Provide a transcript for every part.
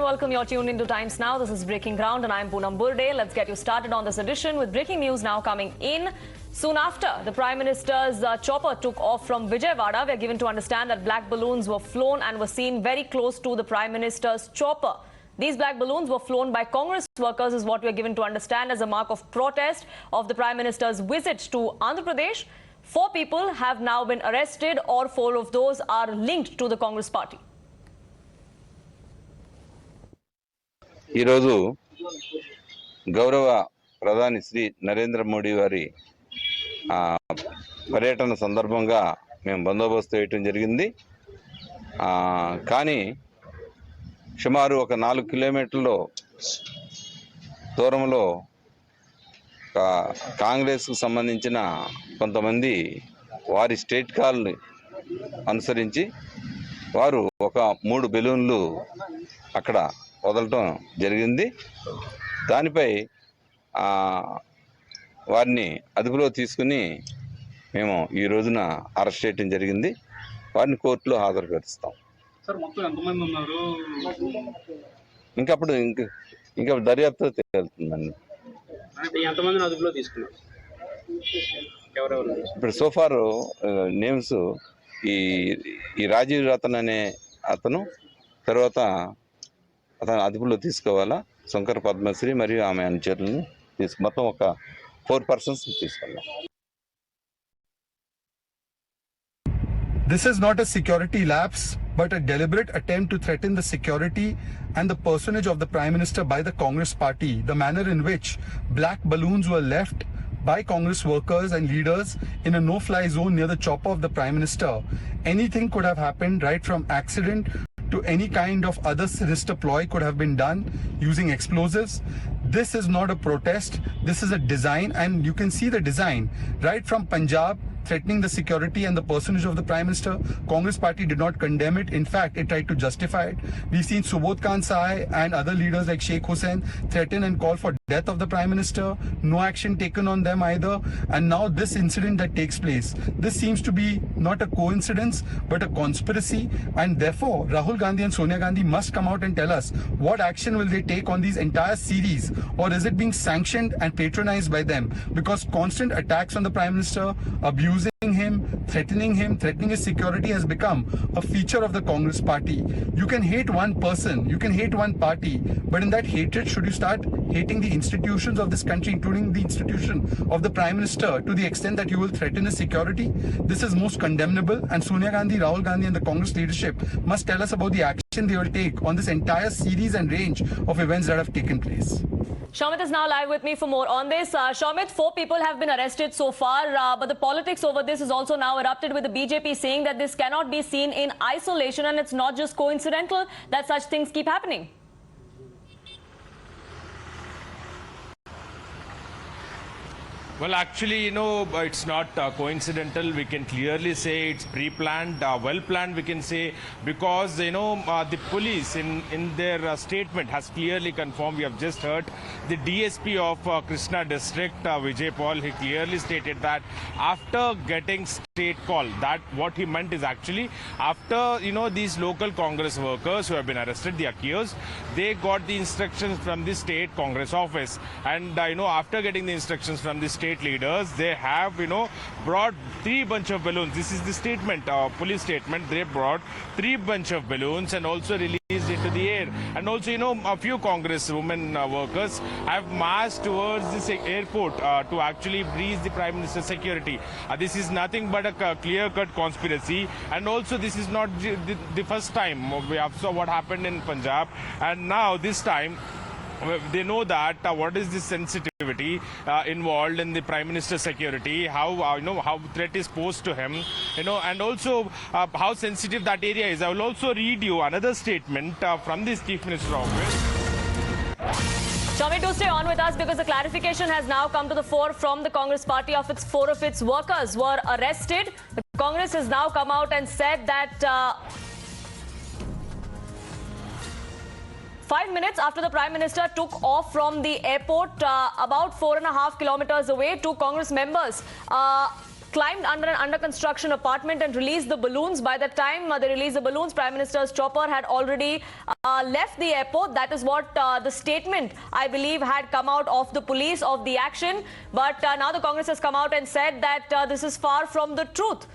welcome. You're tuned into Times Now. This is Breaking Ground and I'm Poonam Burde. Let's get you started on this edition with breaking news now coming in. Soon after, the Prime Minister's chopper took off from Vijaywada. We are given to understand that black balloons were flown and were seen very close to the Prime Minister's chopper. These black balloons were flown by Congress workers is what we are given to understand as a mark of protest of the Prime Minister's visit to Andhra Pradesh. 4 people have now been arrested, or 4 of those are linked to the Congress party. ఈరోజు గౌరవ ప్రధాని శ్రీ నరేంద్ర మోడీ వారి పర్యటన సందర్భంగా మేము బందోబస్తు వేయటం జరిగింది. కానీ సుమారు ఒక 4 కిలోమీటర్ల దూరంలో కాంగ్రెస్కు సంబంధించిన కొంతమంది వారి స్టేట్ కాల్ని అనుసరించి వారు ఒక 3 బెలూన్లు అక్కడ వదలటం జరిగింది. దానిపై వారిని అదుపులో తీసుకుని మేము ఈ రోజున అరెస్ట్ చేయడం జరిగింది. వారిని కోర్టులో హాజరుపరుస్తాం. ఇంకా దర్యాప్తు తేలుతుందండి. ఇప్పుడు సోఫార్ నేమ్స్ ఈ రాజీవ్ రతన్ అనే అతను, తర్వాత అతను అదుపులో తీసుకోవాలా, శంకర్ పద్మశ్రీ మరియు ఆమె అనుచరులను మొత్తం ఒక 4 persons తీసుకోవాలి. This is not a security lapse, but a deliberate attempt to threaten the security and the personage of the Prime Minister by the Congress party. The manner in which black balloons were left by Congress workers and leaders in a no-fly zone near the chopper of the Prime Minister. Anything could have happened, right from accident to any kind of other sinister ploy could have been done using explosives. This is not a protest. This is a design, and you can see the design right from Punjab, threatening the security and the personage of the Prime Minister. Congress party did not condemn it. In fact, it tried to justify it. We've seen Subodh Khan Sai and other leaders like Sheikh Hussain threaten and call for death of the Prime Minister. No action taken on them either. And now this incident that takes place, this seems to be not a coincidence but a conspiracy, and therefore Rahul Gandhi and Sonia Gandhi must come out and tell us what action will they take on these entire series, or is it being sanctioned and patronized by them? Because constant attacks on the Prime Minister, abusing him, threatening his security has become a feature of the Congress party. You can hate one person, you can hate one party, but in that hatred, should you start hating the institutions of this country, including the institution of the Prime Minister, to the extent that you will threaten his security? This is most condemnable, and Sonia Gandhi, Rahul Gandhi and the Congress leadership must tell us about the action they will take on this entire series and range of events that have taken place. Shamit is now live with me for more on this. Shamit, 4 people have been arrested so far, but the politics over this is also now erupted, with the BJP saying that this cannot be seen in isolation and it's not just coincidental that such things keep happening. Well, actually, it's not coincidental. We can clearly say it's pre-planned, well-planned, we can say, because, the police in their statement has clearly confirmed. We have just heard the DSP of Krishna district, Vijay Paul. He clearly stated that after getting state call, that what he meant is actually after, these local Congress workers who have been arrested, the accused, they got the instructions from the state Congress office. And, after getting the instructions from the state leaders, they have brought 3 bunch of balloons. This is the statement, police statement. They brought 3 bunch of balloons and also released into the air. And also a few Congress women workers have marched towards this airport to actually breach the Prime Minister's security. This is nothing but a clear-cut conspiracy, and also this is not the first time. We have saw what happened in Punjab, and now this time they know that what is the sensitivity involved in the Prime Minister's security, how how threat is posed to him, and also how sensitive that area is. I will also read you another statement from the Chief Minister's office. Shamit, do stay on with us, because the clarification has now come to the fore from the Congress party. 4 of its workers were arrested. The Congress has now come out and said that 5 minutes after the Prime Minister took off from the airport, about 4.5 kilometers away, 2 Congress members climbed under an under-construction apartment and released the balloons. By the time they released the balloons, Prime Minister's chopper had already left the airport. That is what the statement, I believe, had come out of the police of the action. But now the Congress has come out and said that this is far from the truth.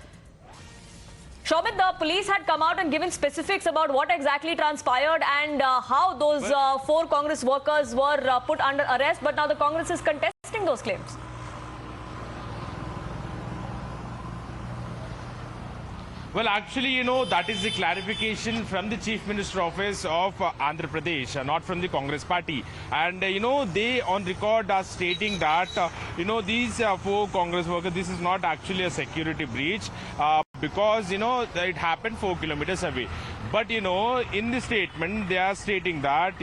Shobit, the police had come out and given specifics about what exactly transpired and how those 4 Congress workers were put under arrest. But now the Congress is contesting those claims. Well, actually, that is the clarification from the Chief Minister Office of Andhra Pradesh, not from the Congress party. And, they on record are stating that, these 4 Congress workers, this is not actually a security breach because, it happened 4 kilometers away. But, in the statement, they are stating that,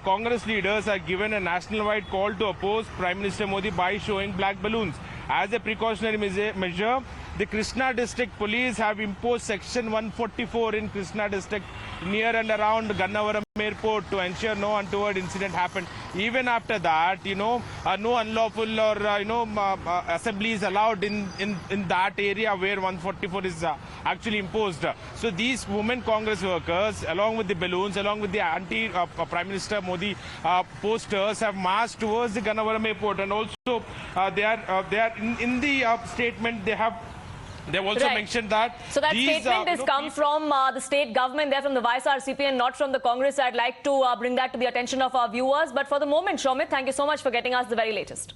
Congress leaders are given a national-wide call to oppose Prime Minister Modi by showing black balloons. As a precautionary measure, the Krishna district police have imposed section 144 in Krishna district near and around Gannavaram airport to ensure no untoward incident happened. Even after that, no unlawful or, assemblies allowed in that area where 144 is actually imposed. So these women Congress workers, along with the balloons, along with the anti-Prime Minister Modi posters, have marched towards the Gannavaram airport. And also, they are in the statement, they've also mentioned that. So that statement has come from the state government, there from the Vice RCP and not from the Congress. I'd like to bring that to the attention of our viewers. But for the moment, Shomit, thank you so much for getting us the very latest.